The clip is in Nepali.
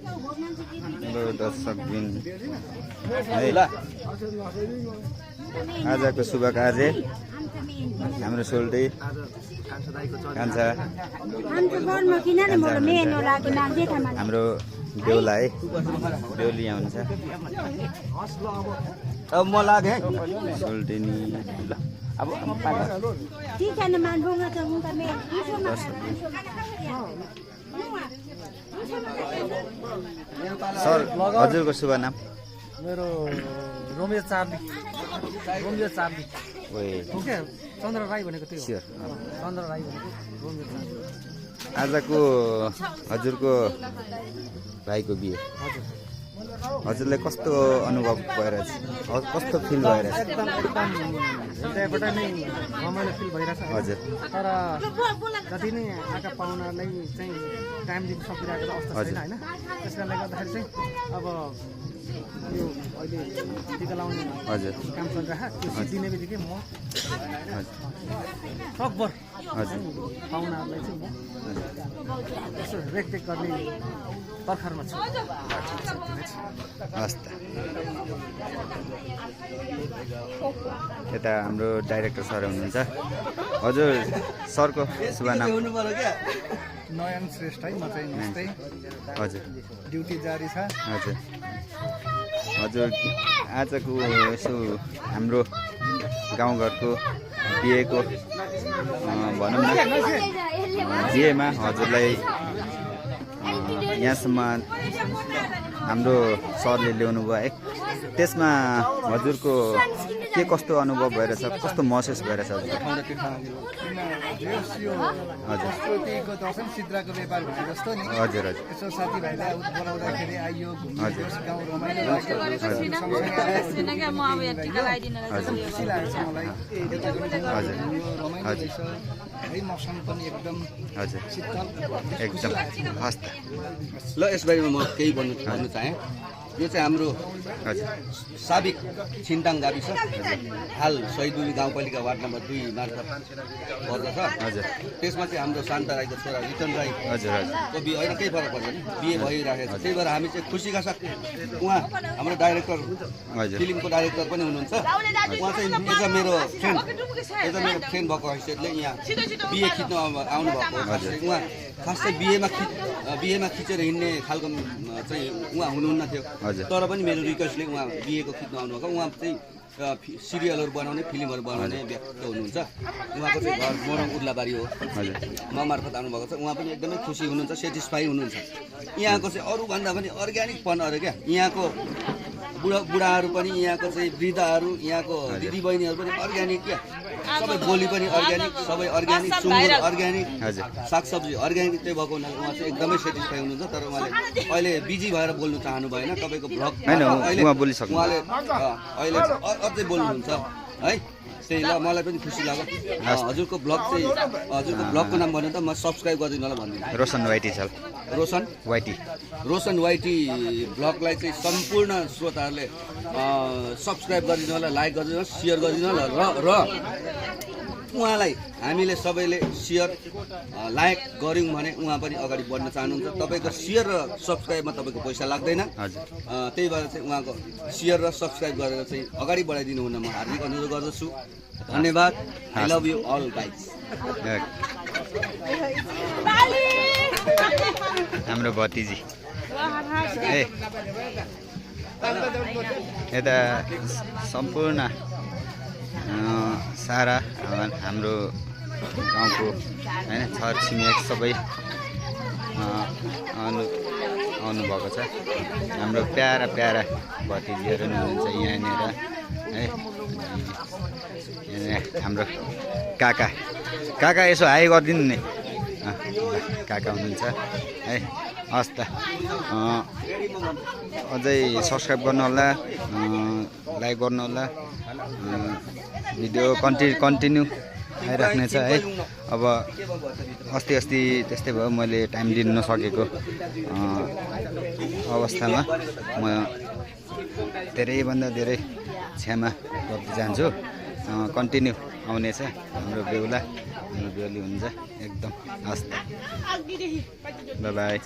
हेलो दर्शकबिन है आजको शुभ कार्य हाम्रो सोल्टी कान्छा हाम्रो बेहुला है बेहुली यहाँ हुन्छ अब म लागे सोल्टिनी ल अब सर हजुरको शुभ नाम मेरो Romeo Charlie okay Chandra Rai भनेको त्यो स्योर चन्द्र राई भनेको रोमियो चार्ली आजको हजुरको भाइको बिहे हजुरलाई कस्तो अनुभव भइरहेछ कस्तो फिल भइरहेछ एकदम हृदयबाट नै रमाइलो फिल भइरहेछ हजुर तर जति नै आएका पाहुनालाई चाहिँ टाइम दिन सकिरहेको अवस्था छैन होइन त्यस कारणले गर्दाखेरि चाहिँ अब यो अहिले टिका लाउने हजुर काम चलिरहेको त्यो सिद्धिने बित्तिकै म सकभर पाहुनाहरूलाई चाहिँ म यसो रेखदेख गर्ने पर्खरमा छु हस् त यता हाम्रो डाइरेक्टर सर हुनुहुन्छ हजुर सरको शुभ नाम नयन श्रेष्ठ है म चाहिँ नमस्ते हजुर ड्युटी जारी छ हजुर हजुर आजको यसो हाम्रो गाउँघरको बिहेको भनौँ न बिहेमा हजुरलाई यहाँसम्म हाम्रो सरले ल्याउनु भयो है त्यसमा हजुरको के कस्तो अनुभव भइरहेछ कस्तो महसुस भइरहेछ हजुर संस्कृतिको दर्शन सिद्राको व्यापार भने जस्तो नि हजुर हजुर यसो साथीभाइलाई बोलाउँदाखेरि आइयो घुम्यो गाउँ रमाइलो लाग्यो खुसी लागेको छ मलाई रमाइलो रहेछ है मौसम पनि एकदम हजुर शीतल एकदम हस् त ल यसबारेमा म केही भन्न चाहेँ यो चाहिँ हाम्रो साबिक छिन्ताङ गाविस हाल शहीदुली गाउँपालिका वार्ड नम्बर 2 मार्फत पर्दछ हजुर त्यसमा चाहिँ हाम्रो शान्ता राईको छोरा रिटन राई हजुर को बिहे होइन केही फरक पर्दैन बिहे भइरहेको छ त्यही भएर हामी चाहिँ खुसीका साथ उहाँ हाम्रो डाइरेक्टर हजुर फिल्मको डाइरेक्टर पनि हुनुहुन्छ उहाँ चाहिँ एज अ मेरो फ्रेन्ड भएको हैसियतले यहाँ बिहे खिच्न आउनुभएको उहाँ खास चाहिँ बिहेमा खिचेर हिँड्ने खालको चाहिँ उहाँ हुनुहुन्न थियो तर पनि मेरो रिक्वेस्टले उहाँ बिहेको खिच्न आउनुभएको उहाँ चाहिँ सिरियलहरू बनाउने फिल्महरू बनाउने व्यक्ति हुनुहुन्छ उहाँको चाहिँ घर मोरङ उर्लाबारी हो म मार्फत आउनुभएको छ उहाँ पनि एकदमै खुसी हुनुहुन्छ सेटिस्फाई हुनुहुन्छ यहाँको चाहिँ अरूभन्दा पनि अर्ग्यानिकपन अरे क्या यहाँको बुढाहरू पनि यहाँको चाहिँ वृद्धहरू यहाँको दिदीबहिनीहरू पनि अर्ग्यानिक क्या सबै बोली पनि अर्ग्यानिक सबै अर्ग्यानिक सुँगुर अर्ग्यानिक सागसब्जी अर्ग्यानिक त्यही भएको हुनाले उहाँ चाहिँ एकदमै सेटिस्फाई हुनुहुन्छ तर उहाँले अहिले बिजी भएर बोल्नु चाहनु भएन तपाईँको भ्लग उहाँले अहिले अझै बोल्नुहुन्छ है त्यही ल मलाई पनि खुसी लाग्यो हजुरको भ्लग चाहिँ हजुरको भ्लगको नाम भन्नु त म सब्सक्राइब गरिदिनु होला भनिदिनु रोशन वाइटी छ रोशन वाइटी भ्लगलाई चाहिँ सम्पूर्ण श्रोताहरूले सब्सक्राइब गरिदिनु होला लाइक गरिदिनु होला सेयर गरिदिनु होला र उहाँलाई हामीले सबैले सेयर लाइक गऱ्यौँ भने उहाँ पनि अगाडि बढ्न चाहनुहुन्छ तपाईँको सेयर र सब्सक्राइबमा तपाईँको पैसा लाग्दैन त्यही भएर चाहिँ उहाँको सेयर र सब्सक्राइब गरेर चाहिँ अगाडि बढाइदिनु हुन म हार्दिक अनुरोध गर्दछु धन्यवाद I love you all guys हाम्रो भतिजी यता सम्पूर्ण सारा हाम्रो गाउँको होइन छर छिमेक सबै आउनुभएको छ हाम्रो प्यारा प्यारा भतिजीहरू नि हुनुहुन्छ यहाँनिर है हाम्रो काका यसो हाई गरिदिनु नि काका हुनुहुन्छ है हस् त अझै सब्सक्राइब गर्नु होला लाइक गर्नु होला भिडियो कन्टिन्यू आइराख्नेछ है अब अस्ति त्यस्तै भयो मैले टाइम दिन नसकेको अवस्थामा म धेरैभन्दा धेरै क्षमा गर्दै जान्छु कन्टिन्यू आउनेछ हाम्रो बेहुली हुन्छ एकदम हस् बाई बाई